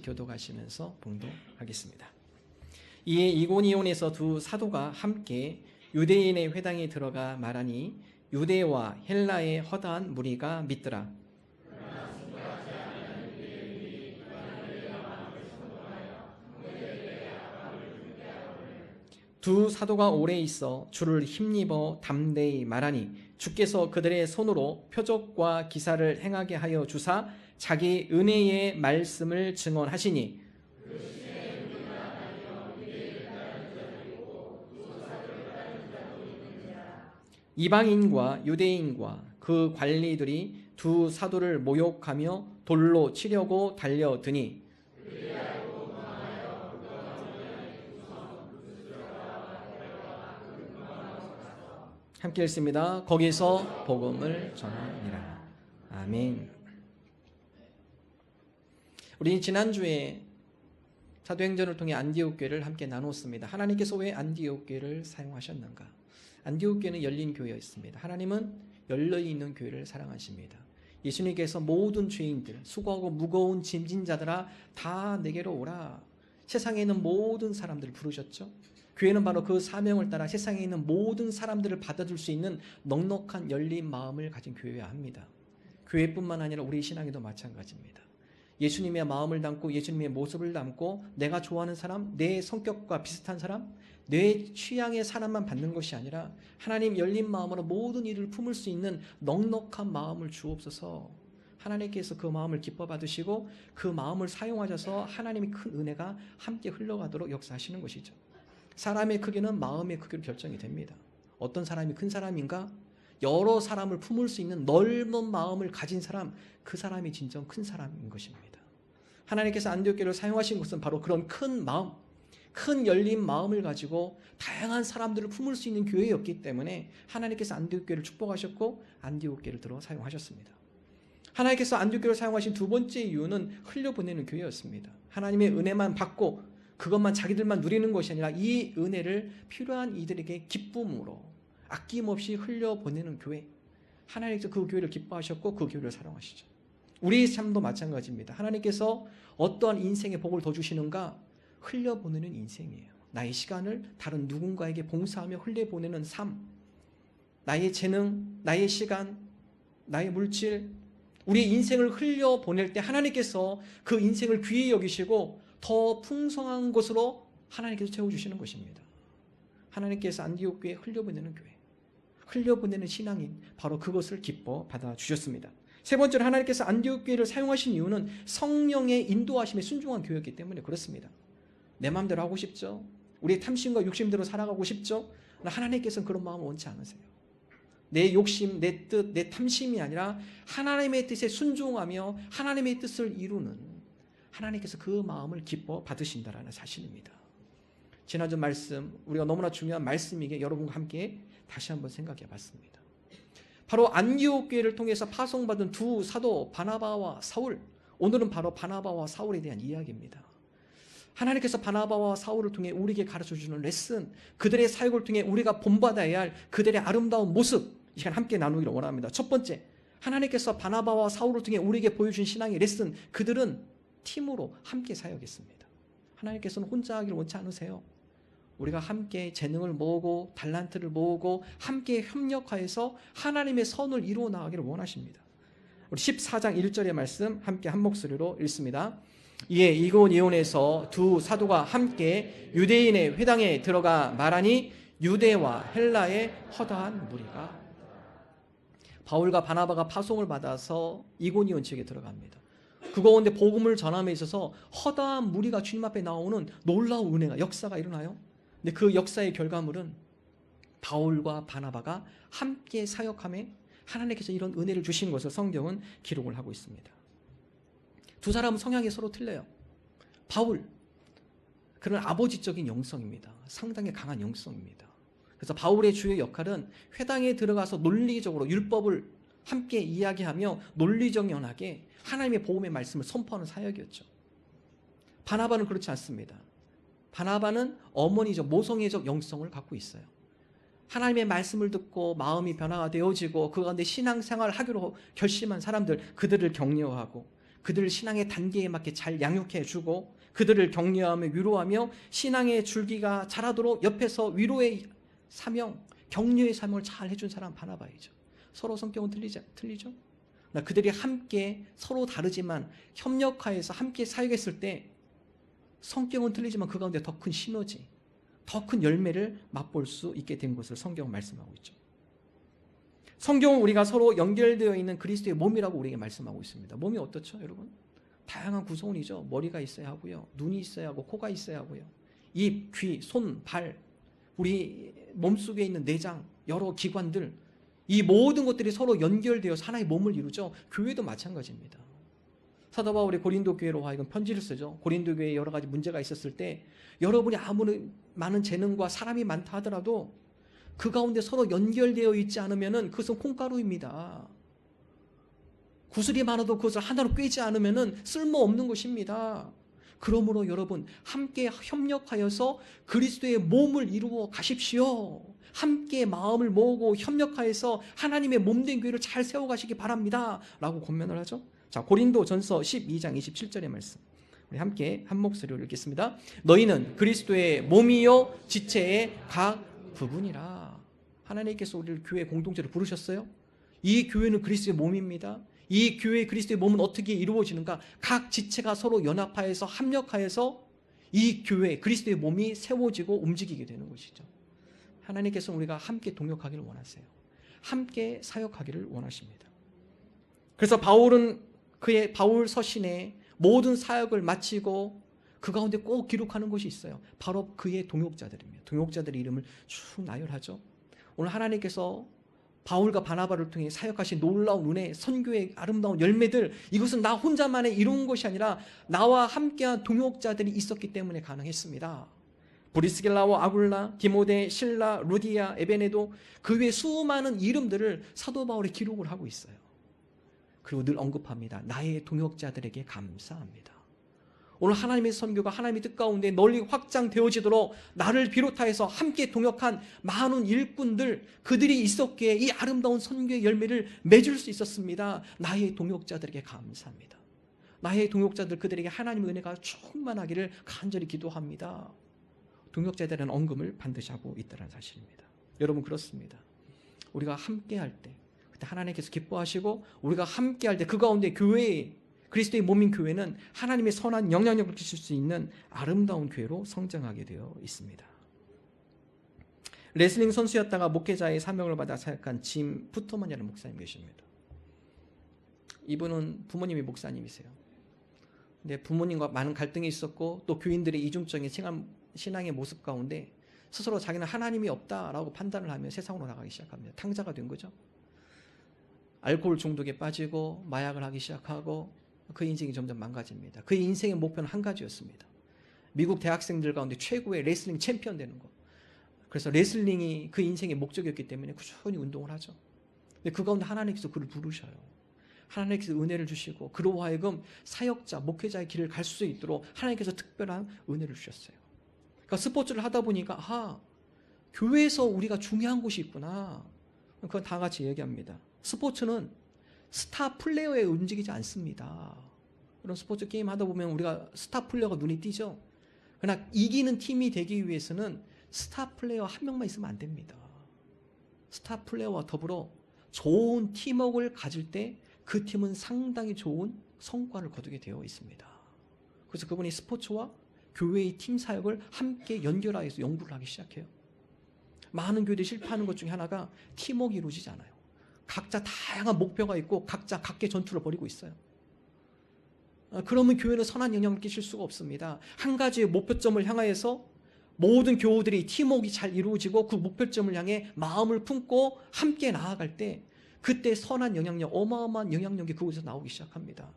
같이 교독하시면서 봉독하겠습니다. 이에 이고니온에서 두 사도가 함께 유대인의 회당에 들어가 말하니 유대와 헬라의 허다한 무리가 믿더라. 두 사도가 오래 있어 주를 힘입어 담대히 말하니 주께서 그들의 손으로 표적과 기사를 행하게 하여 주사 자기 은혜의 말씀을 증언하시니 이방인과 유대인과 그 관리들이 두 사도를 모욕하며 돌로 치려고 달려드니 함께 읽습니다. 거기서 복음을 전하니라. 아멘. 우리 지난주에 사도행전을 통해 안디옥 교회를 함께 나눴습니다. 하나님께서 왜 안디옥 교회를 사용하셨는가? 안디옥 교회는 열린 교회였습니다. 하나님은 열려있는 교회를 사랑하십니다. 예수님께서 모든 죄인들, 수고하고 무거운 짐진 자들아 다 내게로 오라. 세상에 있는 모든 사람들을 부르셨죠. 교회는 바로 그 사명을 따라 세상에 있는 모든 사람들을 받아줄 수 있는 넉넉한 열린 마음을 가진 교회여야 합니다. 교회뿐만 아니라 우리 신앙에도 마찬가지입니다. 예수님의 마음을 담고 예수님의 모습을 담고 내가 좋아하는 사람, 내 성격과 비슷한 사람, 내 취향의 사람만 받는 것이 아니라 하나님 열린 마음으로 모든 일을 품을 수 있는 넉넉한 마음을 주옵소서. 하나님께서 그 마음을 기뻐 받으시고 그 마음을 사용하셔서 하나님의 큰 은혜가 함께 흘러가도록 역사하시는 것이죠. 사람의 크기는 마음의 크기로 결정이 됩니다. 어떤 사람이 큰 사람인가? 여러 사람을 품을 수 있는 넓은 마음을 가진 사람, 그 사람이 진정 큰 사람인 것입니다. 하나님께서 안디옥 교회를 사용하신 것은 바로 그런 큰 마음, 큰 열린 마음을 가지고 다양한 사람들을 품을 수 있는 교회였기 때문에 하나님께서 안디옥 교회를 축복하셨고 안디옥 교회를 들어 사용하셨습니다. 하나님께서 안디옥 교회를 사용하신 두 번째 이유는 흘려보내는 교회였습니다. 하나님의 은혜만 받고 그것만 자기들만 누리는 것이 아니라 이 은혜를 필요한 이들에게 기쁨으로 아낌없이 흘려보내는 교회. 하나님께서 그 교회를 기뻐하셨고 그 교회를 사랑하시죠. 우리 삶도 마찬가지입니다. 하나님께서 어떠한 인생의 복을 더 주시는가? 흘려보내는 인생이에요. 나의 시간을 다른 누군가에게 봉사하며 흘려보내는 삶. 나의 재능, 나의 시간, 나의 물질, 우리 인생을 흘려보낼 때 하나님께서 그 인생을 귀히 여기시고 더 풍성한 것으로 하나님께서 채워주시는 것입니다. 하나님께서 안디옥 교회에 흘려보내는 교회, 흘려보내는 신앙인, 바로 그것을 기뻐 받아주셨습니다. 세 번째로 하나님께서 안디옥 교회를 사용하신 이유는 성령의 인도하심에 순종한 교회였기 때문에 그렇습니다. 내 마음대로 하고 싶죠? 우리의 탐심과 욕심대로 살아가고 싶죠? 하나님께서는 그런 마음을 원치 않으세요. 내 욕심, 내 뜻, 내 탐심이 아니라 하나님의 뜻에 순종하며 하나님의 뜻을 이루는 하나님께서 그 마음을 기뻐 받으신다라는 사실입니다. 지난주 말씀, 우리가 너무나 중요한 말씀이기에 여러분과 함께 다시 한번 생각해 봤습니다. 바로 안디옥 교회를 통해서 파송받은 두 사도 바나바와 사울, 오늘은 바로 바나바와 사울에 대한 이야기입니다. 하나님께서 바나바와 사울을 통해 우리에게 가르쳐주는 레슨, 그들의 사역을 통해 우리가 본받아야 할 그들의 아름다운 모습, 이 시간 함께 나누기를 원합니다. 첫 번째, 하나님께서 바나바와 사울을 통해 우리에게 보여준 신앙의 레슨, 그들은 팀으로 함께 사역했습니다. 하나님께서는 혼자 하기를 원치 않으세요. 우리가 함께 재능을 모으고 달란트를 모으고 함께 협력하여서 하나님의 선을 이루어 나가기를 원하십니다. 우리 14장 1절의 말씀 함께 한 목소리로 읽습니다. 이에 이고니온에서 두 사도가 함께 유대인의 회당에 들어가 말하니 유대와 헬라의 허다한 무리가. 바울과 바나바가 파송을 받아서 이고니온 지역에 들어갑니다. 그 가운데 복음을 전함에 있어서 허다한 무리가 주님 앞에 나오는 놀라운 은혜가, 역사가 일어나요. 근데 그 역사의 결과물은 바울과 바나바가 함께 사역함에 하나님께서 이런 은혜를 주신 것을 성경은 기록을 하고 있습니다. 두 사람은 성향이 서로 틀려요. 바울, 그런 아버지적인 영성입니다. 상당히 강한 영성입니다. 그래서 바울의 주요 역할은 회당에 들어가서 논리적으로 율법을 함께 이야기하며 논리정연하게 하나님의 복음의 말씀을 선포하는 사역이었죠. 바나바는 그렇지 않습니다. 바나바는 어머니적, 모성애적 영성을 갖고 있어요. 하나님의 말씀을 듣고 마음이 변화가 되어지고 그 가운데 신앙생활을 하기로 결심한 사람들, 그들을 격려하고 그들을 신앙의 단계에 맞게 잘 양육해 주고 그들을 격려하며 위로하며 신앙의 줄기가 자라도록 옆에서 위로의 사명, 격려의 사명을 잘 해준 사람 바나바이죠. 서로 성격은 틀리죠? 그들이 함께 서로 다르지만 협력하여서 함께 사역했을 때 성격은 틀리지만 그 가운데 더 큰 시너지, 더 큰 열매를 맛볼 수 있게 된 것을 성경은 말씀하고 있죠. 성경은 우리가 서로 연결되어 있는 그리스도의 몸이라고 우리에게 말씀하고 있습니다. 몸이 어떻죠, 여러분? 다양한 구성원이죠. 머리가 있어야 하고요, 눈이 있어야 하고, 코가 있어야 하고요, 입, 귀, 손, 발, 우리 몸속에 있는 내장, 여러 기관들, 이 모든 것들이 서로 연결되어서 하나의 몸을 이루죠. 교회도 마찬가지입니다. 사도 바울이 고린도 교회로 하여금 편지를 쓰죠. 고린도 교회에 여러 가지 문제가 있었을 때 여러분이 아무리 많은 재능과 사람이 많다 하더라도 그 가운데 서로 연결되어 있지 않으면 그것은 콩가루입니다. 구슬이 많아도 그것을 하나로 꿰지 않으면 쓸모없는 것입니다. 그러므로 여러분 함께 협력하여서 그리스도의 몸을 이루어 가십시오. 함께 마음을 모으고 협력하여서 하나님의 몸된 교회를 잘 세워가시기 바랍니다 라고 권면을 하죠. 자, 고린도전서 12장 27절의 말씀, 우리 함께 한 목소리로 읽겠습니다. 너희는 그리스도의 몸이요 지체의 각 부분이라. 하나님께서 우리를 교회 공동체로 부르셨어요. 이 교회는 그리스도의 몸입니다. 이 교회 그리스도의 몸은 어떻게 이루어지는가? 각 지체가 서로 연합하여서 합력하여서 이 교회 그리스도의 몸이 세워지고 움직이게 되는 것이죠. 하나님께서 우리가 함께 동역하기를 원하세요. 함께 사역하기를 원하십니다. 그래서 바울은 그의 바울 서신에 모든 사역을 마치고 그 가운데 꼭 기록하는 것이 있어요. 바로 그의 동역자들입니다. 동역자들의 이름을 쭉 나열하죠. 오늘 하나님께서 바울과 바나바를 통해 사역하신 놀라운 은혜, 선교의 아름다운 열매들, 이것은 나 혼자만의 이룬 것이 아니라 나와 함께한 동역자들이 있었기 때문에 가능했습니다. 브리스길라와 아굴라, 디모데, 실라, 루디아, 에베네도, 그 외 수많은 이름들을 사도 바울이 기록을 하고 있어요. 그리고 늘 언급합니다. 나의 동역자들에게 감사합니다. 오늘 하나님의 선교가 하나님의 뜻 가운데 널리 확장되어지도록 나를 비롯하여서 함께 동역한 많은 일꾼들, 그들이 있었기에 이 아름다운 선교의 열매를 맺을 수 있었습니다. 나의 동역자들에게 감사합니다. 나의 동역자들, 그들에게 하나님의 은혜가 충만하기를 간절히 기도합니다. 동역자에 대한 언급을 반드시 하고 있다는 사실입니다. 여러분, 그렇습니다. 우리가 함께 할 때, 그때 하나님께서 기뻐하시고 우리가 함께 할 때 그 가운데 교회에, 그리스도의 몸인 교회는 하나님의 선한 영향력을 끼칠 수 있는 아름다운 교회로 성장하게 되어 있습니다. 레슬링 선수였다가 목회자의 사명을 받아 사역한 짐 푸터먼이라는 목사님 계십니다. 이분은 부모님이 목사님이세요. 근데 부모님과 많은 갈등이 있었고 또 교인들의 이중적인 신앙의 모습 가운데 스스로 자기는 하나님이 없다라고 판단을 하며 세상으로 나가기 시작합니다. 탕자가 된 거죠. 알코올 중독에 빠지고 마약을 하기 시작하고 그 인생이 점점 망가집니다. 그의 인생의 목표는 한 가지였습니다. 미국 대학생들 가운데 최고의 레슬링 챔피언 되는 것. 그래서 레슬링이 그 인생의 목적이었기 때문에 꾸준히 운동을 하죠. 근데 그 가운데 하나님께서 그를 부르셔요. 하나님께서 은혜를 주시고 그로 하여금 사역자, 목회자의 길을 갈 수 있도록 하나님께서 특별한 은혜를 주셨어요. 그러니까 스포츠를 하다 보니까 교회에서 우리가 중요한 곳이 있구나. 그건 다 같이 얘기합니다. 스포츠는 스타 플레이어에 움직이지 않습니다. 그런 스포츠 게임 하다 보면 우리가 스타 플레이어가 눈에 띄죠. 그러나 이기는 팀이 되기 위해서는 스타 플레이어 한 명만 있으면 안 됩니다. 스타 플레이어와 더불어 좋은 팀워크를 가질 때 그 팀은 상당히 좋은 성과를 거두게 되어 있습니다. 그래서 그분이 스포츠와 교회의 팀 사역을 함께 연결하여서 연구를 하기 시작해요. 많은 교회들이 실패하는 것 중에 하나가 팀워크가 이루어지지 않아요. 각자 다양한 목표가 있고 각자 각계 전투를 벌이고 있어요. 그러면 교회는 선한 영향을 끼칠 수가 없습니다. 한 가지의 목표점을 향하여서 모든 교우들이 팀워크가 잘 이루어지고 그 목표점을 향해 마음을 품고 함께 나아갈 때 그때 선한 영향력, 어마어마한 영향력이 그곳에서 나오기 시작합니다.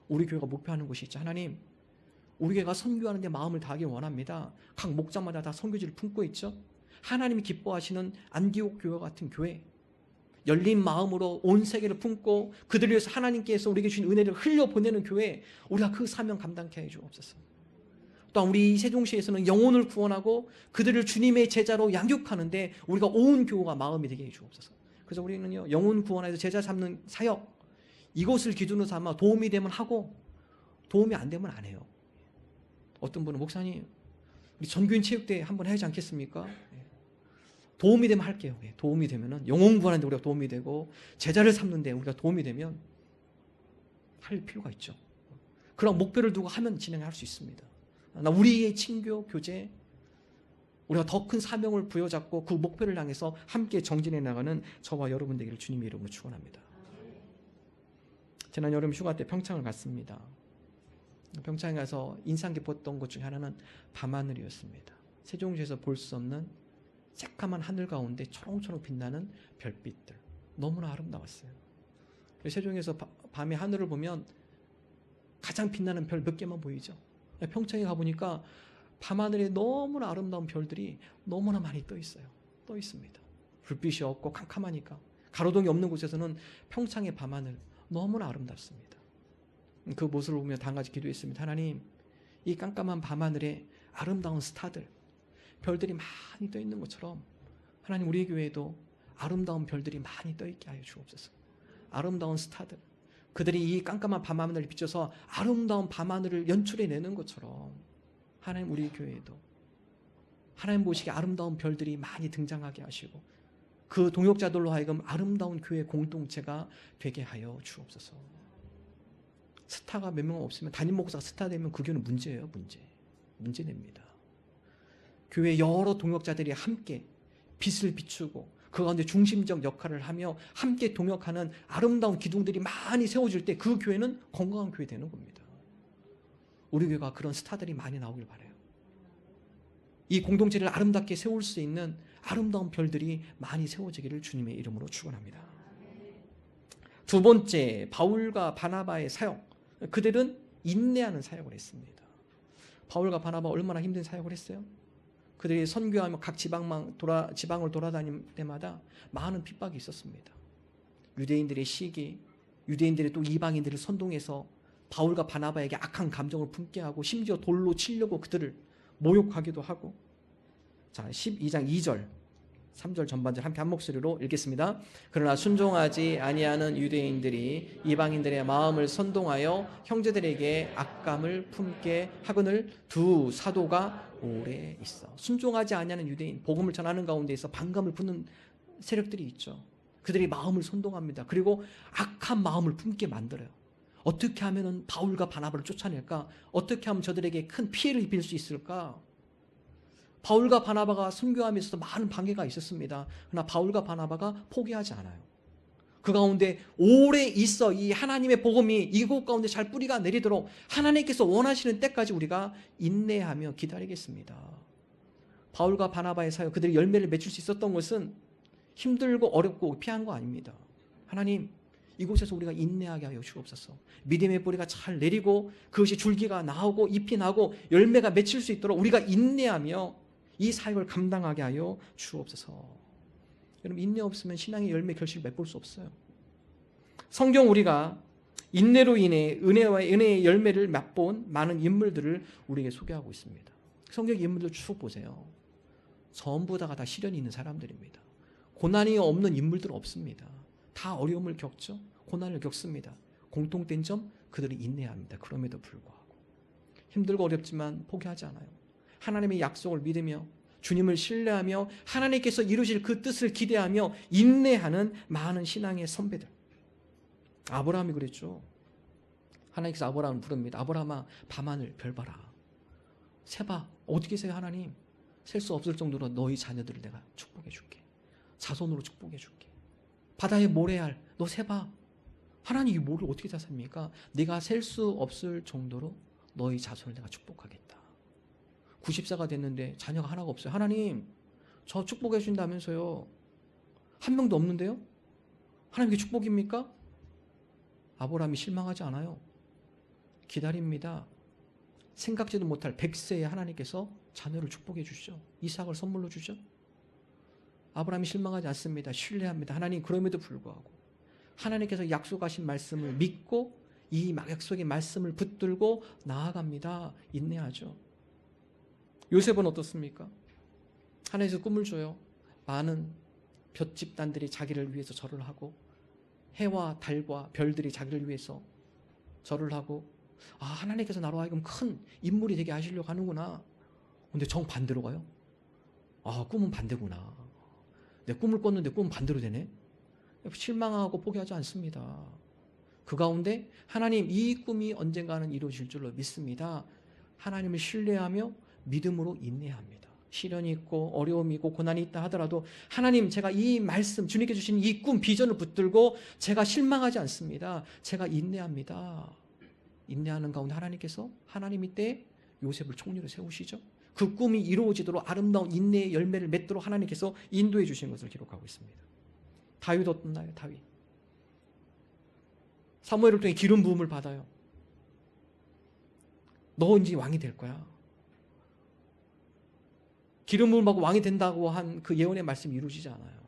우리 교회가 목표하는 것이 있죠. 하나님, 우리 교회가 선교하는 데 마음을 다하기 원합니다. 각 목자마다 다 선교지를 품고 있죠. 하나님이 기뻐하시는 안디옥 교회와 같은 교회, 열린 마음으로 온 세계를 품고 그들을 위해서 하나님께서 우리에게 주신 은혜를 흘려보내는 교회, 우리가 그 사명 감당케 해 주옵소서. 또한 우리 세종시에서는 영혼을 구원하고 그들을 주님의 제자로 양육하는데 우리가 온 교우가 마음이 되게 해 주옵소서. 그래서 우리는요, 영혼 구원해서 제자 삼는 사역, 이것을 기준으로 삼아 도움이 되면 하고 도움이 안 되면 안 해요. 어떤 분은 목사님 우리 전교인 체육대회 한번 해야지 않겠습니까? 도움이 되면 할게요. 도움이 되면은 영혼 구하는데 우리가 도움이 되고 제자를 삼는데 우리가 도움이 되면 할 필요가 있죠. 그런 목표를 두고 하면 진행할 수 있습니다. 우리의 친교, 교제, 우리가 더 큰 사명을 부여잡고 그 목표를 향해서 함께 정진해 나가는 저와 여러분 되기를 주님의 이름으로 축원합니다. 지난 여름 휴가 때 평창을 갔습니다. 평창에 가서 인상 깊었던 것 중에 하나는 밤하늘이었습니다. 세종시에서 볼 수 없는 새까만 하늘 가운데 초롱초롱 빛나는 별빛들, 너무나 아름다웠어요. 세종에서 밤에 하늘을 보면 가장 빛나는 별 몇 개만 보이죠. 평창에 가보니까 밤하늘에 너무나 아름다운 별들이 너무나 많이 떠 있어요. 떠 있습니다. 불빛이 없고 캄캄하니까 가로등이 없는 곳에서는 평창의 밤하늘 너무나 아름답습니다. 그 모습을 보며 다 같이 기도했습니다. 하나님, 이 깜깜한 밤하늘에 아름다운 스타들, 별들이 많이 떠 있는 것처럼 하나님 우리 교회에도 아름다운 별들이 많이 떠 있게 하여 주옵소서. 아름다운 스타들, 그들이 이 깜깜한 밤하늘을 비춰서 아름다운 밤하늘을 연출해내는 것처럼 하나님 우리 교회에도 하나님 보시기에 아름다운 별들이 많이 등장하게 하시고 그 동역자들로 하여금 아름다운 교회 공동체가 되게 하여 주옵소서. 스타가 몇 명 없으면, 담임 목사가 스타 되면 그 교회는 문제예요. 문제됩니다. 교회 여러 동역자들이 함께 빛을 비추고 그 가운데 중심적 역할을 하며 함께 동역하는 아름다운 기둥들이 많이 세워질 때 그 교회는 건강한 교회 되는 겁니다. 우리 교회가 그런 스타들이 많이 나오길 바라요. 이 공동체를 아름답게 세울 수 있는 아름다운 별들이 많이 세워지기를 주님의 이름으로 축원합니다. 두 번째, 바울과 바나바의 사역. 그들은 인내하는 사역을 했습니다. 바울과 바나바 얼마나 힘든 사역을 했어요? 그들이 선교하며 각 지방을 돌아다닐 때마다 많은 핍박이 있었습니다. 유대인들의 시기, 유대인들의 또 이방인들을 선동해서 바울과 바나바에게 악한 감정을 품게 하고 심지어 돌로 치려고 그들을 모욕하기도 하고. 자, 12장 2절 3절 전반절 함께 한 목소리로 읽겠습니다. 그러나 순종하지 아니하는 유대인들이 이방인들의 마음을 선동하여 형제들에게 악감을 품게 하거늘 두 사도가 오래 있어. 순종하지 아니하는 유대인, 복음을 전하는 가운데에서 반감을 품는 세력들이 있죠. 그들이 마음을 선동합니다. 그리고 악한 마음을 품게 만들어요. 어떻게 하면 바울과 바나바를 쫓아낼까? 어떻게 하면 저들에게 큰 피해를 입힐 수 있을까? 바울과 바나바가 선교하면서도 많은 방해가 있었습니다. 그러나 바울과 바나바가 포기하지 않아요. 그 가운데 오래 있어 이 하나님의 복음이 이곳 가운데 잘 뿌리가 내리도록 하나님께서 원하시는 때까지 우리가 인내하며 기다리겠습니다. 바울과 바나바의 사역, 그들이 열매를 맺을 수 있었던 것은 힘들고 어렵고 피한 거 아닙니다. 하나님, 이곳에서 우리가 인내하게 하여 주옵소서. 믿음의 뿌리가 잘 내리고 그것이 줄기가 나오고 잎이 나고 열매가 맺힐 수 있도록 우리가 인내하며 이 사역을 감당하게 하여 주옵소서. 여러분, 인내 없으면 신앙의 열매 결실을 맺을 수 없어요. 성경 우리가 인내로 인해 은혜의 열매를 맛본 많은 인물들을 우리에게 소개하고 있습니다. 성경 인물들 쭉 보세요. 전부 다 시련이 있는 사람들입니다. 고난이 없는 인물들은 없습니다. 다 어려움을 겪죠. 고난을 겪습니다. 공통된 점, 그들이 인내합니다. 그럼에도 불구하고 힘들고 어렵지만 포기하지 않아요. 하나님의 약속을 믿으며 주님을 신뢰하며 하나님께서 이루실 그 뜻을 기대하며 인내하는 많은 신앙의 선배들. 아브라함이 그랬죠. 하나님께서 아브라함을 부릅니다. 아브라함아, 밤하늘 별 봐라. 세봐. 어떻게 세요? 하나님, 셀 수 없을 정도로 너희 자녀들을 내가 축복해 줄게. 자손으로 축복해 줄게. 바다의 모래알 너 세봐. 하나님, 이 모를 어떻게 다 셉니까? 네가 셀 수 없을 정도로 너희 자손을 내가 축복하겠다. 90세가 됐는데 자녀가 하나가 없어요. 하나님, 저 축복해 준다면서요. 한 명도 없는데요? 하나님, 이게 축복입니까? 아브라함이 실망하지 않아요. 기다립니다. 생각지도 못할 100세에 하나님께서 자녀를 축복해 주시죠. 이삭을 선물로 주죠. 아브라함이 실망하지 않습니다. 신뢰합니다. 하나님, 그럼에도 불구하고 하나님께서 약속하신 말씀을 믿고 이 약속의 말씀을 붙들고 나아갑니다. 인내하죠. 요셉은 어떻습니까? 하나님께서 꿈을 줘요. 많은 볕 집단들이 자기를 위해서 절을 하고 해와 달과 별들이 자기를 위해서 절을 하고 아, 하나님께서 나로 하여금 큰 인물이 되게 하시려고 하는구나. 근데 정반대로 가요. 아, 꿈은 반대구나. 내 꿈을 꿨는데 꿈은 반대로 되네. 실망하고 포기하지 않습니다. 그 가운데 하나님, 이 꿈이 언젠가는 이루어질 줄로 믿습니다. 하나님을 신뢰하며 믿음으로 인내합니다. 시련이 있고 어려움이 있고 고난이 있다 하더라도 하나님, 제가 이 말씀, 주님께 주신 이 꿈, 비전을 붙들고 제가 실망하지 않습니다. 제가 인내합니다. 인내하는 가운데 하나님께서 하나님 이때 요셉을 총리로 세우시죠. 그 꿈이 이루어지도록 아름다운 인내의 열매를 맺도록 하나님께서 인도해 주신 것을 기록하고 있습니다. 다윗 어떻나요? 다윗. 사무엘을 통해 기름 부음을 받아요. 너 이제 왕이 될 거야. 기름 부음을 받고 왕이 된다고 한 그 예언의 말씀이 이루어지지 않아요.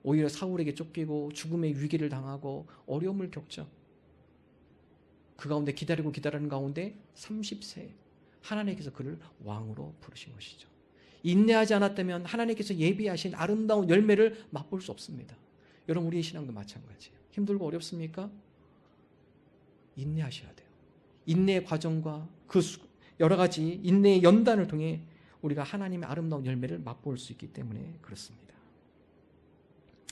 오히려 사울에게 쫓기고 죽음의 위기를 당하고 어려움을 겪죠. 그 가운데 기다리는 가운데 30세 하나님께서 그를 왕으로 부르신 것이죠. 인내하지 않았다면 하나님께서 예비하신 아름다운 열매를 맛볼 수 없습니다. 여러분, 우리의 신앙도 마찬가지예요. 힘들고 어렵습니까? 인내하셔야 돼요. 인내의 과정과 그 여러 가지 인내의 연단을 통해 우리가 하나님의 아름다운 열매를 맛볼 수 있기 때문에 그렇습니다.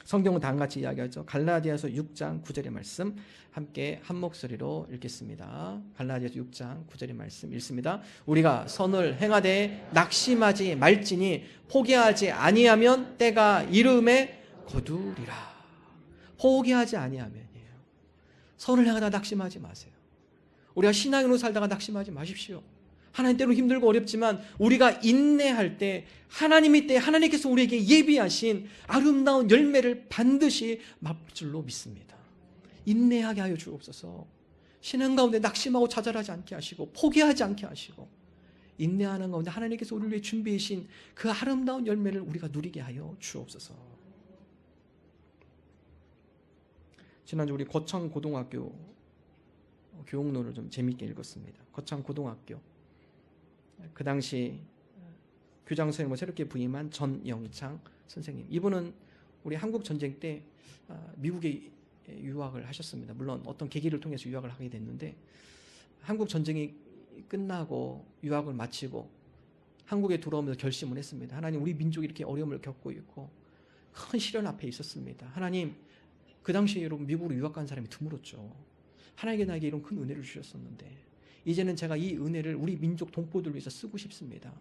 성경은 다음같이 이야기하죠. 갈라디아서 6장 9절의 말씀 함께 한 목소리로 읽겠습니다. 갈라디아서 6장 9절의 말씀 읽습니다. 우리가 선을 행하되 낙심하지 말지니 포기하지 아니하면 때가 이름에 거두리라. 포기하지 아니하면이에요. 선을 행하다 낙심하지 마세요. 우리가 신앙으로 살다가 낙심하지 마십시오. 하나님, 때로 힘들고 어렵지만 우리가 인내할 때 하나님이 때 하나님께서 우리에게 예비하신 아름다운 열매를 반드시 맛볼 줄로 믿습니다. 인내하게 하여 주옵소서. 신앙 가운데 낙심하고 좌절하지 않게 하시고 포기하지 않게 하시고 인내하는 가운데 하나님께서 우리를 위해 준비해 주신 그 아름다운 열매를 우리가 누리게 하여 주옵소서. 지난주 우리 거창고등학교 교육론을 좀 재미있게 읽었습니다. 거창고등학교. 그 당시 교장 선생님을 새롭게 부임한 전영창 선생님. 이분은 우리 한국 전쟁 때 미국에 유학을 하셨습니다. 물론 어떤 계기를 통해서 유학을 하게 됐는데 한국 전쟁이 끝나고 유학을 마치고 한국에 돌아오면서 결심을 했습니다. 하나님, 우리 민족이 이렇게 어려움을 겪고 있고 큰 시련 앞에 있었습니다. 하나님, 그 당시에 여러분 미국으로 유학 간 사람이 드물었죠. 하나님께 나에게 이런 큰 은혜를 주셨었는데 이제는 제가 이 은혜를 우리 민족 동포들을 위해서 쓰고 싶습니다.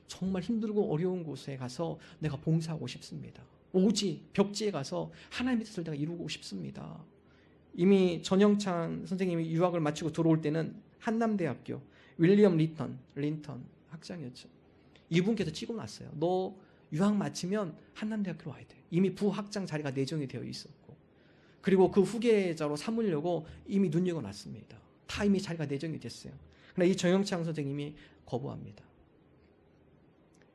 정말 힘들고 어려운 곳에 가서 내가 봉사하고 싶습니다. 오지, 벽지에 가서 하나님의 뜻을 내가 이루고 싶습니다. 이미 전영찬 선생님이 유학을 마치고 들어올 때는 한남대학교 윌리엄 린턴 학장이었죠. 이분께서 찍어놨어요. 너 유학 마치면 한남대학교로 와야 돼. 이미 부학장 자리가 내정이 되어 있었고, 그리고 그 후계자로 삼으려고 이미 눈여겨놨습니다. 다 이미 자리가 내정이 됐어요. 그러나 이 전영창 선생님이 거부합니다.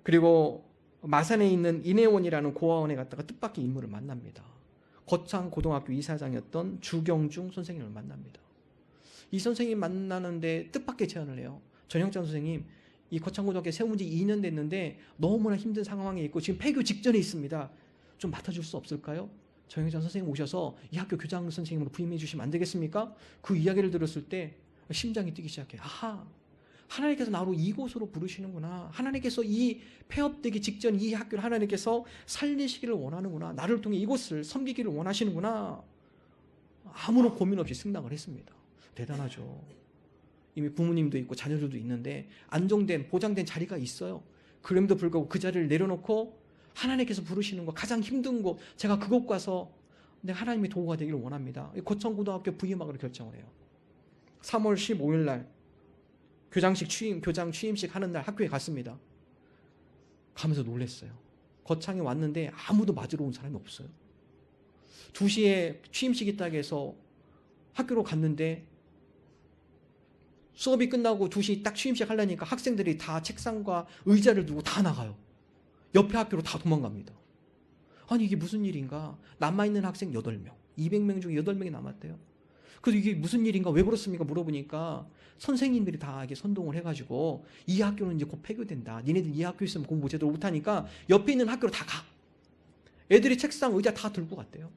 그리고 마산에 있는 인해원이라는 고아원에 갔다가 뜻밖의 인물을 만납니다. 거창고등학교 이사장이었던 주경중 선생님을 만납니다. 이 선생님 만나는데 뜻밖의 제안을 해요. 전영창 선생님, 이 거창고등학교 세운 지 2년 됐는데 너무나 힘든 상황에 있고 지금 폐교 직전에 있습니다. 좀 맡아줄 수 없을까요? 전영찬 선생님 오셔서 이 학교 교장 선생님으로 부임해 주시면 안 되겠습니까? 그 이야기를 들었을 때 심장이 뛰기 시작해요. 아하, 하나님께서 나로 이곳으로 부르시는구나. 하나님께서 이 폐업되기 직전 이 학교를 하나님께서 살리시기를 원하는구나. 나를 통해 이곳을 섬기기를 원하시는구나. 아무런 고민 없이 승낙을 했습니다. 대단하죠. 이미 부모님도 있고 자녀들도 있는데 안정된 보장된 자리가 있어요. 그럼에도 불구하고 그 자리를 내려놓고 하나님께서 부르시는 거, 가장 힘든 곳, 제가 그곳 가서 내가 하나님의 도구가 되기를 원합니다. 거창고등학교 부임하기로 결정을 해요. 3월 15일 날 교장 취임식 하는 날 학교에 갔습니다. 가면서 놀랐어요. 거창에 왔는데 아무도 맞으러 온 사람이 없어요. 2시에 취임식 있다고 해서 학교로 갔는데 수업이 끝나고 2시 딱 취임식 하려니까 학생들이 다 책상과 의자를 두고 다 나가요. 옆에 학교로 다 도망갑니다. 아니, 이게 무슨 일인가? 남아있는 학생 8명, 200명 중에 8명이 남았대요. 그래서 이게 무슨 일인가? 왜 그렇습니까? 물어보니까 선생님들이 다 이게 선동을 해가지고 이 학교는 이제 곧 폐교된다. 니네들 이 학교 있으면 공부 제대로 못하니까 옆에 있는 학교로 다 가. 애들이 책상, 의자 다 들고 갔대요.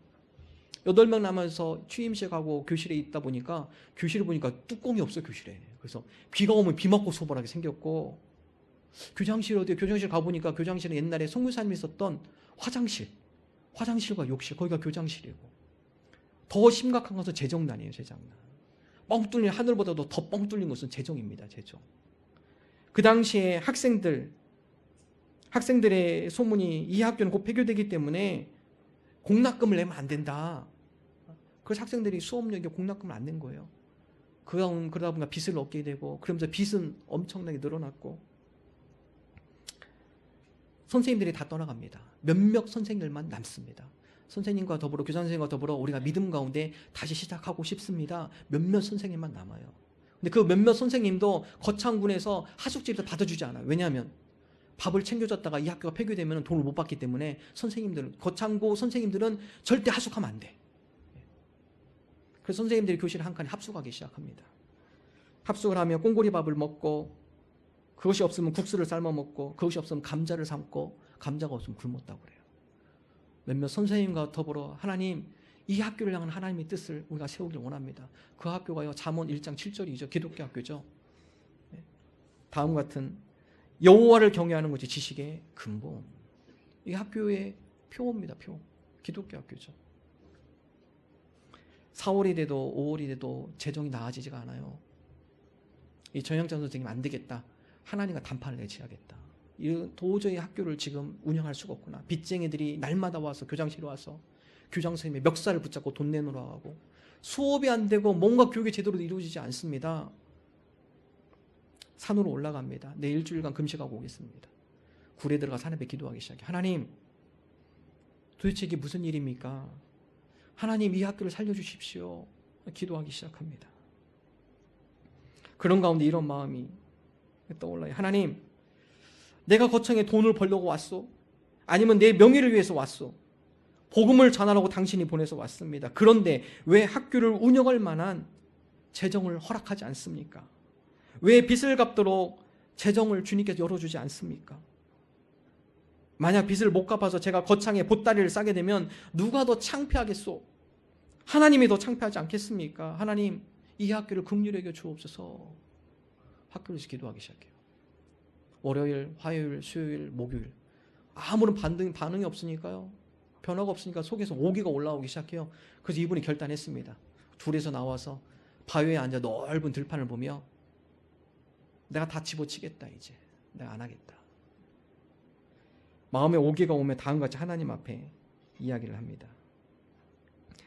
8명 남아서 취임식 하고 교실에 있다 보니까 교실에 보니까 뚜껑이 없어, 교실에. 그래서 비가 오면 비 맞고 수업을 하게 생겼고, 교장실 어디에, 교장실 가보니까 교장실은 옛날에 송교사님이 썼던 화장실과 욕실, 거기가 교장실이고, 더 심각한 것은 재정난이에요. 재정난. 뻥 뚫린, 하늘보다도 더 뻥 뚫린 것은 재정입니다. 재정. 그 당시에 학생들의 소문이 이 학교는 곧 폐교되기 때문에 공납금을 내면 안 된다. 그래서 학생들이 수업료에 공납금을 안 낸 거예요. 그러다 보니까 빚을 얻게 되고, 그러면서 빚은 엄청나게 늘어났고, 선생님들이 다 떠나갑니다. 몇몇 선생님들만 남습니다. 선생님과 더불어, 교장 선생님과 더불어 우리가 믿음 가운데 다시 시작하고 싶습니다. 몇몇 선생님만 남아요. 근데 그 몇몇 선생님도 거창군에서 하숙집에서 받아주지 않아요. 왜냐하면 밥을 챙겨줬다가 이 학교가 폐교되면 돈을 못 받기 때문에 거창고 선생님들은 절대 하숙하면 안 돼. 그래서 선생님들이 교실 한 칸에 합숙하기 시작합니다. 합숙을 하며 꽁고리밥을 먹고, 그것이 없으면 국수를 삶아 먹고, 그것이 없으면 감자를 삶고, 감자가 없으면 굶었다고 그래요. 몇몇 선생님과 더불어 하나님, 이 학교를 향한 하나님의 뜻을 우리가 세우길 원합니다. 그 학교가요, 잠언 1장 7절이죠. 기독교 학교죠. 다음 같은 여호와를 경외하는 것이 지식의 근본. 이 학교의 표입니다. 표. 기독교 학교죠. 4월이 돼도 5월이 돼도 재정이 나아지지가 않아요. 이 전영찬 선생님 안 되겠다. 하나님과 단판을 내지야겠다. 도저히 학교를 지금 운영할 수가 없구나. 빚쟁이들이 날마다 와서 교장실에 와서 교장 선생님의 멱살을 붙잡고 돈 내놓으라 하고, 수업이 안 되고 뭔가 교육이 제대로 이루어지지 않습니다. 산으로 올라갑니다. 내 일주일간 금식하고 오겠습니다. 굴에 들어가 산 앞에 기도하기 시작해요. 하나님, 도대체 이게 무슨 일입니까? 하나님, 이 학교를 살려주십시오. 기도하기 시작합니다. 그런 가운데 이런 마음이 떠올라요. 하나님, 내가 거창에 돈을 벌려고 왔소? 아니면 내 명예를 위해서 왔소? 복음을 전하라고 당신이 보내서 왔습니다. 그런데 왜 학교를 운영할 만한 재정을 허락하지 않습니까? 왜 빚을 갚도록 재정을 주님께서 열어주지 않습니까? 만약 빚을 못 갚아서 제가 거창에 보따리를 싸게 되면 누가 더 창피하겠소? 하나님이 더 창피하지 않겠습니까? 하나님, 이 학교를 긍휼히 여겨 주옵소서. 학교에서 기도하기 시작해요. 월요일, 화요일, 수요일, 목요일. 아무런 반응이 없으니까요. 변화가 없으니까 속에서 오기가 올라오기 시작해요. 그래서 이분이 결단했습니다. 둘이서 나와서 바위에 앉아 넓은 들판을 보며 내가 다 집어치겠다. 이제 내가 안 하겠다. 마음에 오기가 오면 다음같이 하나님 앞에 이야기를 합니다.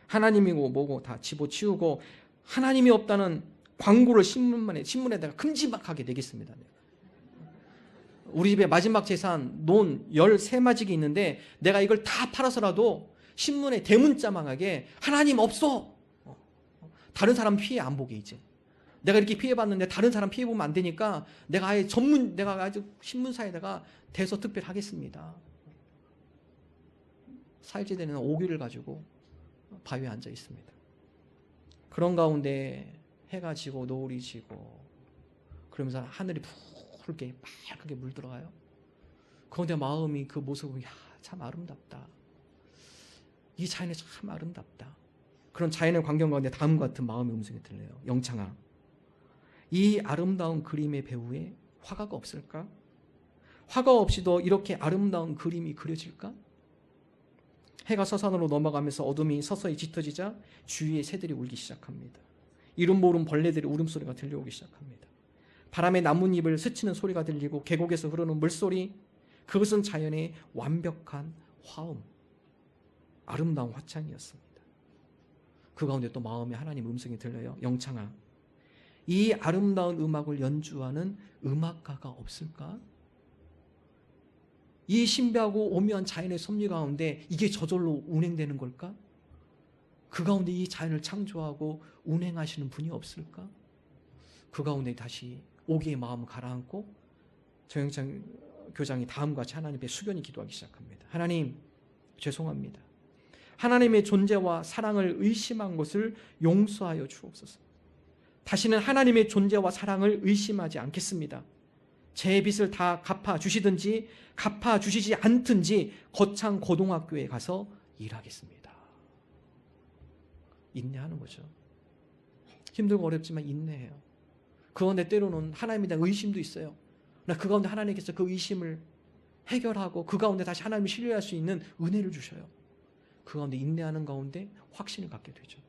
하나님이고 뭐고 다 집어치우고 하나님이 없다는 광고를 신문에다가 큼지막하게 내겠습니다. 우리 집에 마지막 재산 논 13마직이 있는데 내가 이걸 다 팔아서라도 신문에 대문자망하게 하나님 없어. 다른 사람 피해 안 보게. 이제 내가 이렇게 피해봤는데 다른 사람 피해 보면 안 되니까 내가 아주 신문사에다가 대서 특별하겠습니다. 사일지대는 오기를 가지고 바위에 앉아 있습니다. 그런 가운데 해가 지고 노을이 지고 그러면서 하늘이 붉게 빨갛게 물들어가요. 그런데 마음이 그 모습을 참 아름답다. 이 자연이 참 아름답다. 그런 자연의 광경 가운데 다음과 같은 마음의 음성이 들려요. 영창아, 이 아름다운 그림의 배후에 화가가 없을까? 화가 없이도 이렇게 아름다운 그림이 그려질까? 해가 서산으로 넘어가면서 어둠이 서서히 짙어지자 주위의 새들이 울기 시작합니다. 이름 모른 벌레들의 울음소리가 들려오기 시작합니다. 바람에 나뭇잎을 스치는 소리가 들리고 계곡에서 흐르는 물소리, 그것은 자연의 완벽한 화음, 아름다운 화창이었습니다. 그 가운데 또 마음에 하나님 음성이 들려요. 영창아, 이 아름다운 음악을 연주하는 음악가가 없을까? 이 신비하고 오묘한 자연의 섭리 가운데 이게 저절로 운행되는 걸까? 그 가운데 이 자연을 창조하고 운행하시는 분이 없을까? 그 가운데 다시 오기의 마음을 가라앉고 정영찬 교장이 다음과 같이 하나님 앞에 숙연히 기도하기 시작합니다. 하나님, 죄송합니다. 하나님의 존재와 사랑을 의심한 것을 용서하여 주옵소서. 다시는 하나님의 존재와 사랑을 의심하지 않겠습니다. 제 빚을 다 갚아주시든지 갚아주시지 않든지 거창 고등학교에 가서 일하겠습니다. 인내하는 거죠. 힘들고 어렵지만 인내해요. 그 가운데 때로는 하나님에 대한 의심도 있어요. 그러나 그 가운데 하나님께서 그 의심을 해결하고 그 가운데 다시 하나님을 신뢰할 수 있는 은혜를 주셔요. 그 가운데 인내하는 가운데 확신을 갖게 되죠.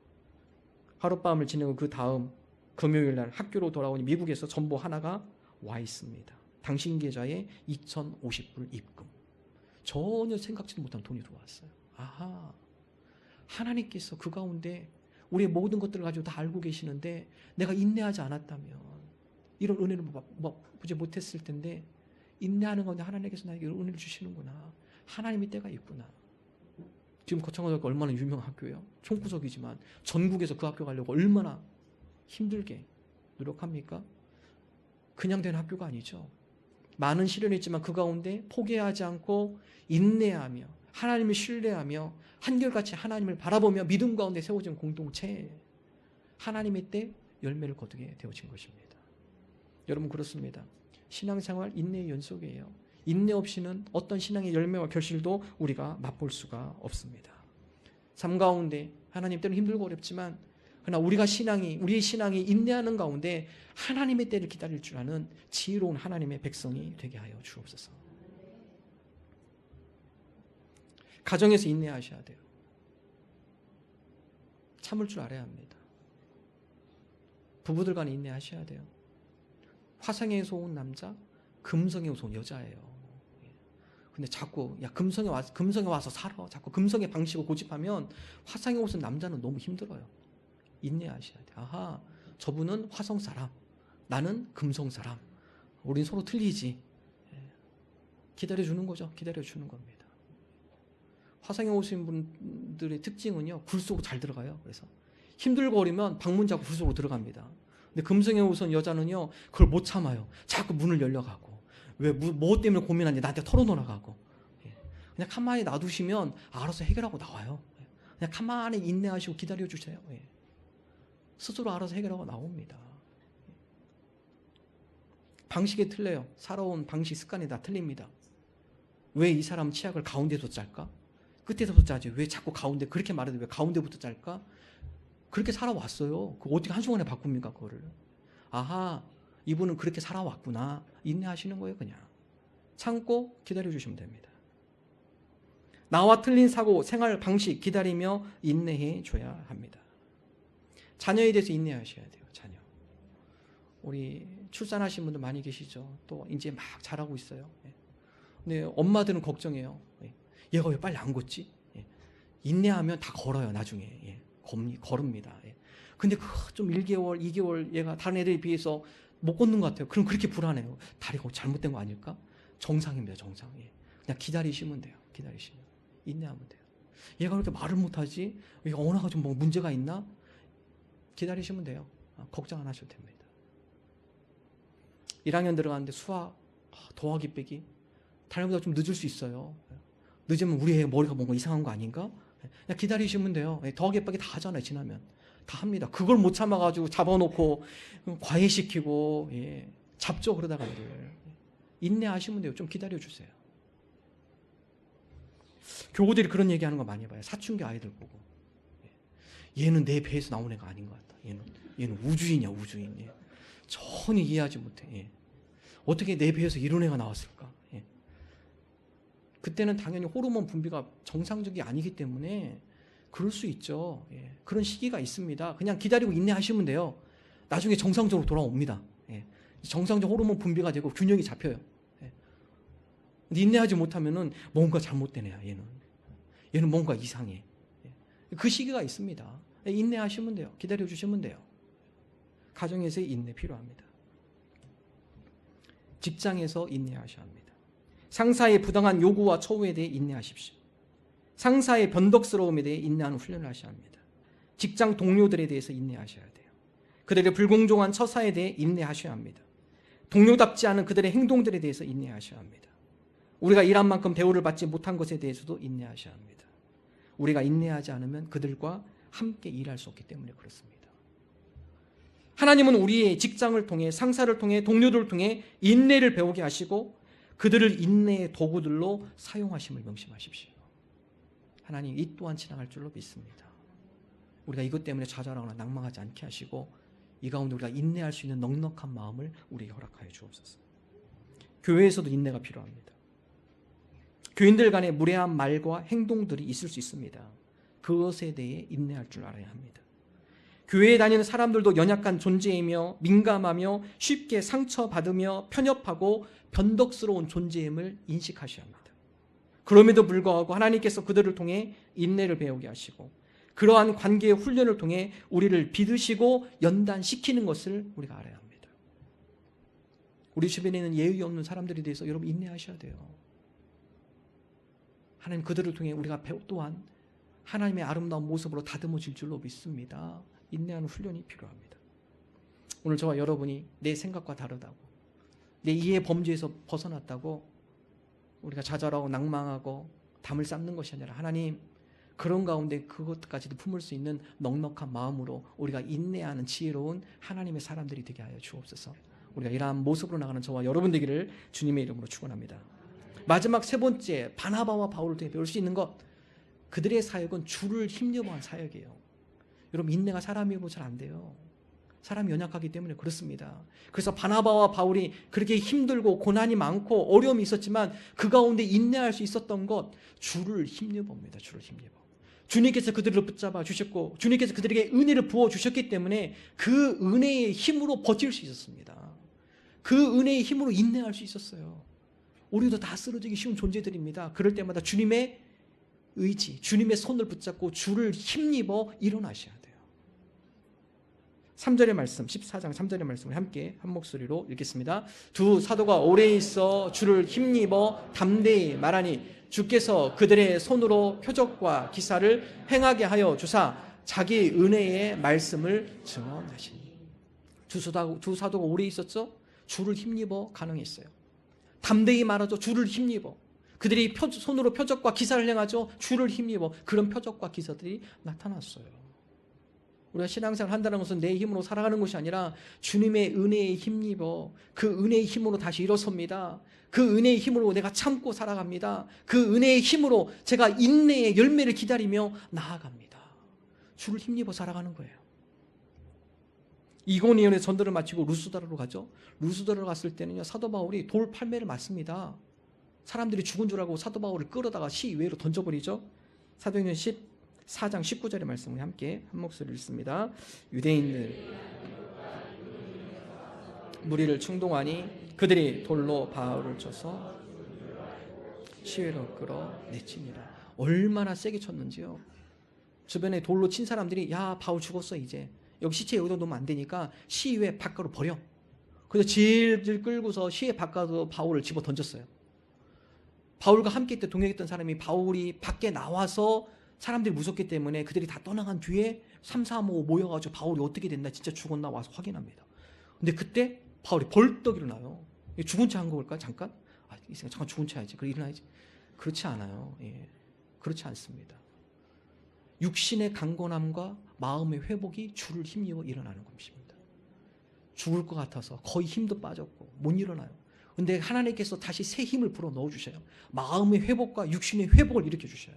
하룻밤을 지내고 그 다음 금요일 날 학교로 돌아오니 미국에서 전보 하나가 와 있습니다. 당신 계좌에 2,050불 입금. 전혀 생각지도 못한 돈이 들어왔어요. 아하, 하나님께서 그 가운데 우리의 모든 것들을 가지고 다 알고 계시는데 내가 인내하지 않았다면 이런 은혜를 보지 못했을 텐데 인내하는 건데 하나님께서 나에게 은혜를 주시는구나. 하나님의 때가 있구나. 지금 거창고등학교 얼마나 유명한 학교예요. 총구석이지만 전국에서 그 학교 가려고 얼마나 힘들게 노력합니까? 그냥 된 학교가 아니죠. 많은 시련이 있지만 그 가운데 포기하지 않고 인내하며 하나님을 신뢰하며 한결같이 하나님을 바라보며 믿음 가운데 세워진 공동체, 하나님의 때 열매를 거두게 되어진 것입니다. 여러분 그렇습니다. 신앙생활 인내의 연속이에요. 인내 없이는 어떤 신앙의 열매와 결실도 우리가 맛볼 수가 없습니다. 삶 가운데 하나님 때는 힘들고 어렵지만 그러나 우리의 신앙이 인내하는 가운데 하나님의 때를 기다릴 줄 아는 지혜로운 하나님의 백성이 되게 하여 주옵소서. 가정에서 인내하셔야 돼요. 참을 줄 알아야 합니다. 부부들 간에 인내하셔야 돼요. 화성에서 온 남자, 금성에서 온 여자예요. 근데 자꾸 금성에 와서 살아. 자꾸 금성의 방식을 고집하면 화성에 오신 남자는 너무 힘들어요. 인내하셔야 돼요. 아하, 저분은 화성 사람, 나는 금성 사람. 우린 서로 틀리지. 기다려주는 거죠. 기다려주는 겁니다. 화성에 오신 분들의 특징은요, 굴 속으로 잘 들어가요. 그래서 힘들고 어리면 방문 잡고 굴 속으로 들어갑니다. 근데 금성에 오신 여자는요, 그걸 못 참아요. 자꾸 문을 열려가고. 왜, 뭐 때문에 고민하는지 나한테 털어놓아가고. 그냥 가만히 놔두시면 알아서 해결하고 나와요. 그냥 가만히 인내하시고 기다려주세요. 스스로 알아서 해결하고 나옵니다. 방식이 틀려요. 살아온 방식, 습관이 다 틀립니다. 왜 이 사람 치약을 가운데서 짤까? 끝에서부터 짜지. 왜 자꾸 가운데, 그렇게 말해도 왜 가운데부터 짤까? 그렇게 살아왔어요. 그거 어떻게 한순간에 바꿉니까, 그거를? 아하, 이분은 그렇게 살아왔구나. 인내하시는 거예요, 그냥. 참고 기다려주시면 됩니다. 나와 틀린 사고, 생활 방식 기다리며 인내해 줘야 합니다. 자녀에 대해서 인내하셔야 돼요, 자녀. 우리 출산하신 분들 많이 계시죠? 또 이제 막 자라고 있어요. 근데 엄마들은 걱정해요. 얘가 왜 빨리 안 걷지? 인내하면 다 걸어요, 나중에. 걸읍니다. 근데 좀 1개월, 2개월 얘가 다른 애들에 비해서 못 걷는 것 같아요. 그럼 그렇게 불안해요. 다리가 잘못된 거 아닐까? 정상입니다, 정상. 그냥 기다리시면 돼요. 기다리시면. 인내하면 돼요. 얘가 왜 이렇게 말을 못하지? 얘가 언어가 좀 뭐 문제가 있나? 기다리시면 돼요. 걱정 안 하셔도 됩니다. 1학년 들어가는데 수학 더하기 빼기 다른 보다 좀 늦을 수 있어요. 늦으면 우리 애 머리가 뭔가 이상한 거 아닌가? 그냥 기다리시면 돼요. 더하기 빼기 다 하잖아요. 지나면 다 합니다. 그걸 못 참아가지고 잡아놓고 과외시키고 잡죠. 그러다가 인내하시면 돼요. 좀 기다려주세요. 교구들이 그런 얘기하는 거 많이 봐요. 사춘기 아이들 보고 얘는 내 배에서 나온 애가 아닌 것 같다. 얘는 우주인이야, 우주인. 전혀 이해하지 못해. 어떻게 내 배에서 이런 애가 나왔을까? 그때는 당연히 호르몬 분비가 정상적이 아니기 때문에 그럴 수 있죠. 그런 시기가 있습니다. 그냥 기다리고 인내하시면 돼요. 나중에 정상적으로 돌아옵니다. 정상적 호르몬 분비가 되고 균형이 잡혀요. 근데 인내하지 못하면은 뭔가 잘못된 애야, 얘는 뭔가 이상해. 그 시기가 있습니다. 인내하시면 돼요. 기다려주시면 돼요. 가정에서의 인내 필요합니다. 직장에서 인내하셔야 합니다. 상사의 부당한 요구와 처우에 대해 인내하십시오. 상사의 변덕스러움에 대해 인내하는 훈련을 하셔야 합니다. 직장 동료들에 대해서 인내하셔야 돼요. 그들의 불공정한 처사에 대해 인내하셔야 합니다. 동료답지 않은 그들의 행동들에 대해서 인내하셔야 합니다. 우리가 일한 만큼 대우를 받지 못한 것에 대해서도 인내하셔야 합니다. 우리가 인내하지 않으면 그들과 함께 일할 수 없기 때문에 그렇습니다. 하나님은 우리의 직장을 통해, 상사를 통해, 동료들을 통해 인내를 배우게 하시고 그들을 인내의 도구들로 사용하심을 명심하십시오. 하나님 이 또한 지나갈 줄로 믿습니다. 우리가 이것 때문에 좌절하거나 낭망하지 않게 하시고 이 가운데 우리가 인내할 수 있는 넉넉한 마음을 우리에게 허락하여 주옵소서. 교회에서도 인내가 필요합니다. 교인들 간에 무례한 말과 행동들이 있을 수 있습니다. 그것에 대해 인내할 줄 알아야 합니다. 교회에 다니는 사람들도 연약한 존재이며 민감하며 쉽게 상처받으며 편협하고 변덕스러운 존재임을 인식하셔야 합니다. 그럼에도 불구하고 하나님께서 그들을 통해 인내를 배우게 하시고 그러한 관계의 훈련을 통해 우리를 빚으시고 연단시키는 것을 우리가 알아야 합니다. 우리 주변에 있는 예의 없는 사람들에 대해서 여러분 인내하셔야 돼요. 하나님 그들을 통해 우리가 또한 하나님의 아름다운 모습으로 다듬어질 줄로 믿습니다. 인내하는 훈련이 필요합니다. 오늘 저와 여러분이 내 생각과 다르다고, 내 이해 범주에서 벗어났다고 우리가 좌절하고 낭망하고 담을 쌓는 것이 아니라 하나님 그런 가운데 그것까지도 품을 수 있는 넉넉한 마음으로 우리가 인내하는 지혜로운 하나님의 사람들이 되게 하여 주옵소서. 우리가 이러한 모습으로 나가는 저와 여러분 되기를 주님의 이름으로 축원합니다. 마지막 세 번째, 바나바와 바울을 통해 배울 수 있는 것, 그들의 사역은 주를 힘입어 한 사역이에요. 여러분 인내가 사람이 입으면 잘 안 돼요. 사람이 연약하기 때문에 그렇습니다. 그래서 바나바와 바울이 그렇게 힘들고 고난이 많고 어려움이 있었지만 그 가운데 인내할 수 있었던 것, 주를 힘입어입니다. 주를 힘입어. 주님께서 그들을 붙잡아 주셨고 주님께서 그들에게 은혜를 부어 주셨기 때문에 그 은혜의 힘으로 버틸 수 있었습니다. 그 은혜의 힘으로 인내할 수 있었어요. 우리도 다 쓰러지기 쉬운 존재들입니다. 그럴 때마다 주님의 의지, 주님의 손을 붙잡고 주를 힘입어 일어나셔야 돼요. 3절의 말씀, 14장 3절의 말씀을 함께 한 목소리로 읽겠습니다. 두 사도가 오래 있어 주를 힘입어 담대히 말하니 주께서 그들의 손으로 표적과 기사를 행하게 하여 주사 자기 은혜의 말씀을 증언하시니. 두 사도가 오래 있었죠? 주를 힘입어 가능했어요. 담대히 말하죠. 주를 힘입어. 그들이 손으로 표적과 기사를 행하죠. 주를 힘입어. 그런 표적과 기사들이 나타났어요. 우리가 신앙생활을 한다는 것은 내 힘으로 살아가는 것이 아니라 주님의 은혜에 힘입어 그 은혜의 힘으로 다시 일어섭니다. 그 은혜의 힘으로 내가 참고 살아갑니다. 그 은혜의 힘으로 제가 인내의 열매를 기다리며 나아갑니다. 주를 힘입어 살아가는 거예요. 이고니온의 전도를 마치고 루스드라로 가죠. 루스드라로 갔을 때는요, 사도 바울이 돌 팔매를 맞습니다. 사람들이 죽은 줄 알고 사도 바울을 끌어다가 시외로 던져버리죠. 사도행전 14장 19절의 말씀을 함께 한 목소리로 읽습니다. 유대인들 무리를 충동하니 그들이 돌로 바울을 쳐서 시외로 끌어내치니라. 얼마나 세게 쳤는지요. 주변에 돌로 친 사람들이 야 바울 죽었어 이제 여기 시체 여기다 놓으면 안 되니까 시외 바깥으로 버려. 그래서 질질 끌고서 시외 바깥으로 바울을 집어 던졌어요. 바울과 함께 있던 동행했던 사람이 바울이 밖에 나와서 사람들이 무섭기 때문에 그들이 다 떠나간 뒤에 3, 4, 5 모여가지고 바울이 어떻게 됐나 진짜 죽었나 와서 확인합니다. 근데 그때 바울이 벌떡 일어나요. 죽은 채 한 걸까 잠깐? 이 생각 잠깐 죽은 채 해야지. 그래 일어나야지. 그렇지 않아요. 예. 그렇지 않습니다. 육신의 강건함과 마음의 회복이 주를 힘입어 일어나는 것입니다. 죽을 것 같아서 거의 힘도 빠졌고 못 일어나요. 근데 하나님께서 다시 새 힘을 불어 넣어주셔요. 마음의 회복과 육신의 회복을 일으켜주셔요.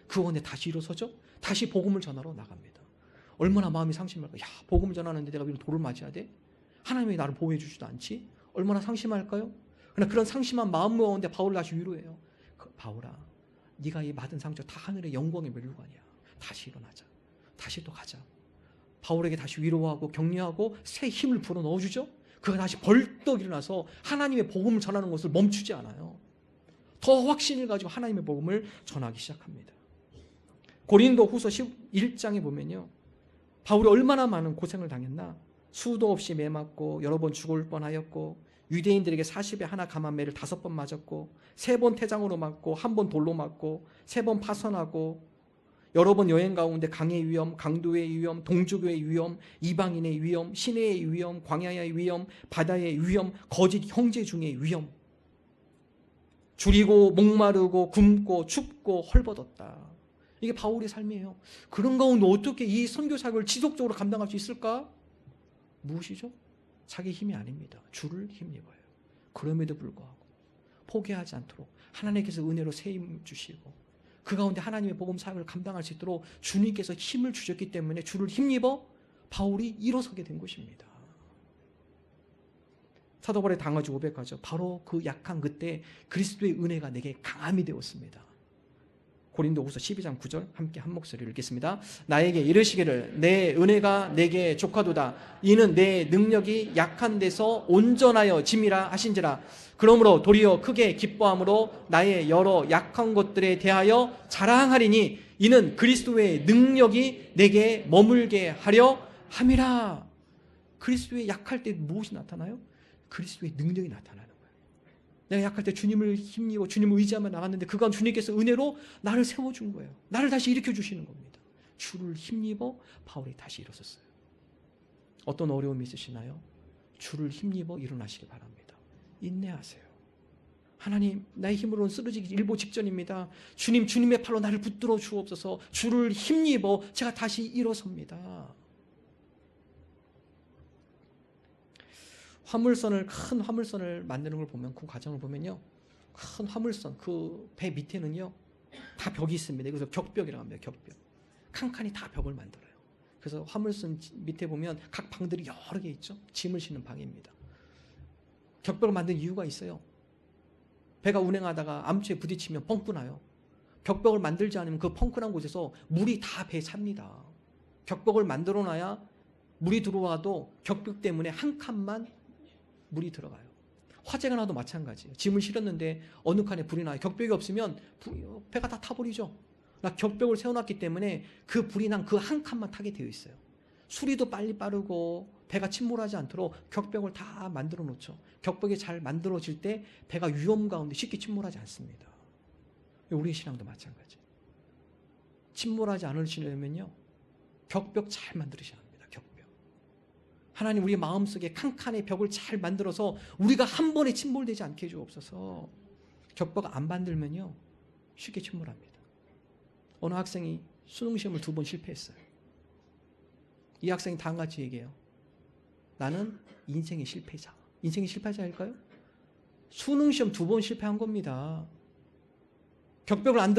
그 원에 다시 일어서죠. 다시 복음을 전하러 나갑니다. 얼마나 마음이 상심할까요? 야, 복음을 전하는데 내가 왜 돌을 맞아야 돼? 하나님이 나를 보호해 주지도 않지? 얼마나 상심할까요? 그러나 그런 상심한 마음 가운데 바울을 다시 위로해요. 바울아, 네가 이 받은 상처 다 하늘의 영광의 멸류관이야. 다시 일어나자. 다시 또 가자. 바울에게 다시 위로하고 격려하고 새 힘을 불어 넣어주죠. 그가 다시 벌떡 일어나서 하나님의 복음을 전하는 것을 멈추지 않아요. 더 확신을 가지고 하나님의 복음을 전하기 시작합니다. 고린도 후서 11장에 보면요, 바울이 얼마나 많은 고생을 당했나. 수도 없이 매 맞고 여러 번 죽을 뻔하였고 유대인들에게 40에 하나 감한 매를 5번 맞았고 3번 태장으로 맞고 1번 돌로 맞고 3번 파선하고 여러 번 여행 가운데 강의 위험, 강도의 위험, 동족의 위험, 이방인의 위험, 시내의 위험, 광야의 위험, 바다의 위험, 거짓 형제 중의 위험, 줄이고 목마르고 굶고 춥고 헐벗었다. 이게 바울의 삶이에요. 그런 가운데 어떻게 이 선교 사역을 지속적으로 감당할 수 있을까? 무엇이죠? 자기 힘이 아닙니다. 주를 힘입어요. 그럼에도 불구하고 포기하지 않도록 하나님께서 은혜로 새 힘을 주시고 그 가운데 하나님의 복음 사역을 감당할 수 있도록 주님께서 힘을 주셨기 때문에 주를 힘입어 바울이 일어서게 된 것입니다. 사도 바울의 당하지 고백하죠. 바로 그 약한 그때 그리스도의 은혜가 내게 강함이 되었습니다. 고린도후서 12장 9절 함께 한 목소리를 읽겠습니다. 나에게 이르시기를 내 은혜가 내게 족하도다. 이는 내 능력이 약한 데서 온전하여 짐이라 하신지라. 그러므로 도리어 크게 기뻐함으로 나의 여러 약한 것들에 대하여 자랑하리니 이는 그리스도의 능력이 내게 머물게 하려 함이라. 그리스도의 약할 때 무엇이 나타나요? 그리스도의 능력이 나타나는 거예요. 내가 약할 때 주님을 힘입어 주님을 의지하며 나갔는데 그간 주님께서 은혜로 나를 세워준 거예요. 나를 다시 일으켜 주시는 겁니다. 주를 힘입어 바울이 다시 일어섰어요. 어떤 어려움이 있으시나요? 주를 힘입어 일어나시기 바랍니다. 인내하세요. 하나님, 나의 힘으로는 쓰러지기 일보 직전입니다. 주님, 주님의 팔로 나를 붙들어 주옵소서. 주를 힘입어 제가 다시 일어섭니다. 큰 화물선을 만드는 걸 보면, 그 과정을 보면요, 큰 화물선, 그 배 밑에는요, 다 벽이 있습니다. 그래서 격벽이라고 합니다. 격벽. 칸칸이 다 벽을 만들어요. 그래서 화물선 밑에 보면 각 방들이 여러 개 있죠. 짐을 싣는 방입니다. 격벽을 만든 이유가 있어요. 배가 운행하다가 암초에 부딪히면 펑크 나요. 격벽을 만들지 않으면 그 펑크난 곳에서 물이 다 배에 찹니다. 격벽을 만들어 놔야 물이 들어와도 격벽 때문에 한 칸만 물이 들어가요. 화재가 나도 마찬가지예요. 짐을 실었는데 어느 칸에 불이 나요. 격벽이 없으면 배가 다 타버리죠. 격벽을 세워놨기 때문에 그 불이 난 그 한 칸만 타게 되어 있어요. 수리도 빨리 빠르고 배가 침몰하지 않도록 격벽을 다 만들어 놓죠. 격벽이 잘 만들어질 때 배가 위험 가운데 쉽게 침몰하지 않습니다. 우리의 신앙도 마찬가지예요. 침몰하지 않으시려면요, 격벽 잘 만들으셔야 합니다. 격벽. 하나님, 우리 마음속에 칸칸의 벽을 잘 만들어서 우리가 한 번에 침몰되지 않게 해주옵소서. 격벽 안 만들면요, 쉽게 침몰합니다. 어느 학생이 수능시험을 2번 실패했어요. 이 학생이 다음과 같이 얘기해요. 나는 인생의 실패자. 인생의 실패자일까요? 수능시험 2번 실패한 겁니다. 격벽을 안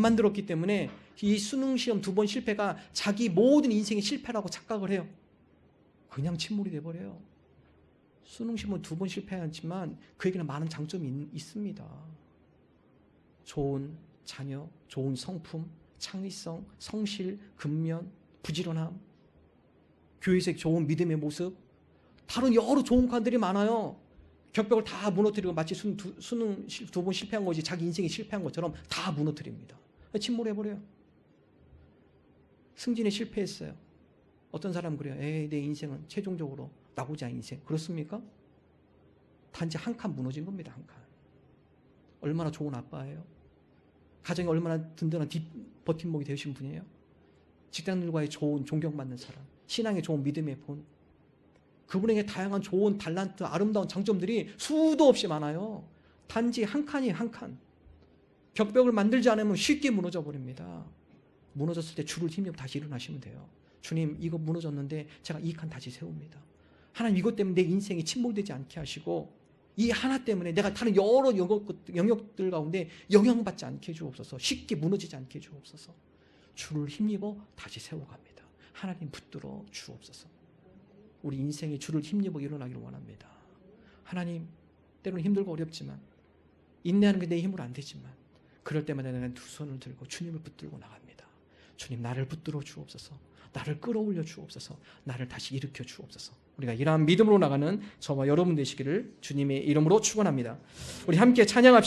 만들었기 때문에 이 수능시험 2번 실패가 자기 모든 인생의 실패라고 착각을 해요. 그냥 침몰이 돼버려요. 수능시험은 2번 실패했지만 그에게는 많은 장점이 있습니다. 좋은 자녀, 좋은 성품, 창의성, 성실, 근면, 부지런함, 교회에서 좋은 믿음의 모습, 다른 여러 좋은 관들이 많아요. 격벽을 다 무너뜨리고 마치 수능 2번 실패한 거지 자기 인생이 실패한 것처럼 다 무너뜨립니다. 침몰해버려요. 승진에 실패했어요. 어떤 사람은 그래요. 내 인생은 최종적으로 나고자 인생. 그렇습니까? 단지 한 칸 무너진 겁니다. 한 칸. 얼마나 좋은 아빠예요. 가정이 얼마나 든든한 버팀목이 되신 분이에요. 직장인들과의 좋은 존경받는 사람, 신앙의 좋은 믿음의 본, 그분에게 다양한 좋은 달란트, 아름다운 장점들이 수도 없이 많아요. 단지 한 칸이 한 칸. 격벽을 만들지 않으면 쉽게 무너져 버립니다. 무너졌을 때 주를 힘입어 다시 일어나시면 돼요. 주님, 이거 무너졌는데 제가 이 칸 다시 세웁니다. 하나님, 이것 때문에 내 인생이 침몰되지 않게 하시고 이 하나 때문에 내가 다른 여러 영역들 가운데 영향받지 않게 해주옵소서. 쉽게 무너지지 않게 해주옵소서. 주를 힘입어 다시 세워갑니다. 하나님, 붙들어 주옵소서. 우리 인생에 주를 힘입어 일어나기를 원합니다. 하나님, 때로는 힘들고 어렵지만, 인내하는 게 내 힘으로 안 되지만, 그럴 때마다 내가 두 손을 들고 주님을 붙들고 나갑니다. 주님, 나를 붙들어 주옵소서. 나를 끌어올려 주옵소서. 나를 다시 일으켜 주옵소서. 우리가 이러한 믿음으로 나가는 저와 여러분 되시기를 주님의 이름으로 축원합니다. 우리 함께 찬양합시다.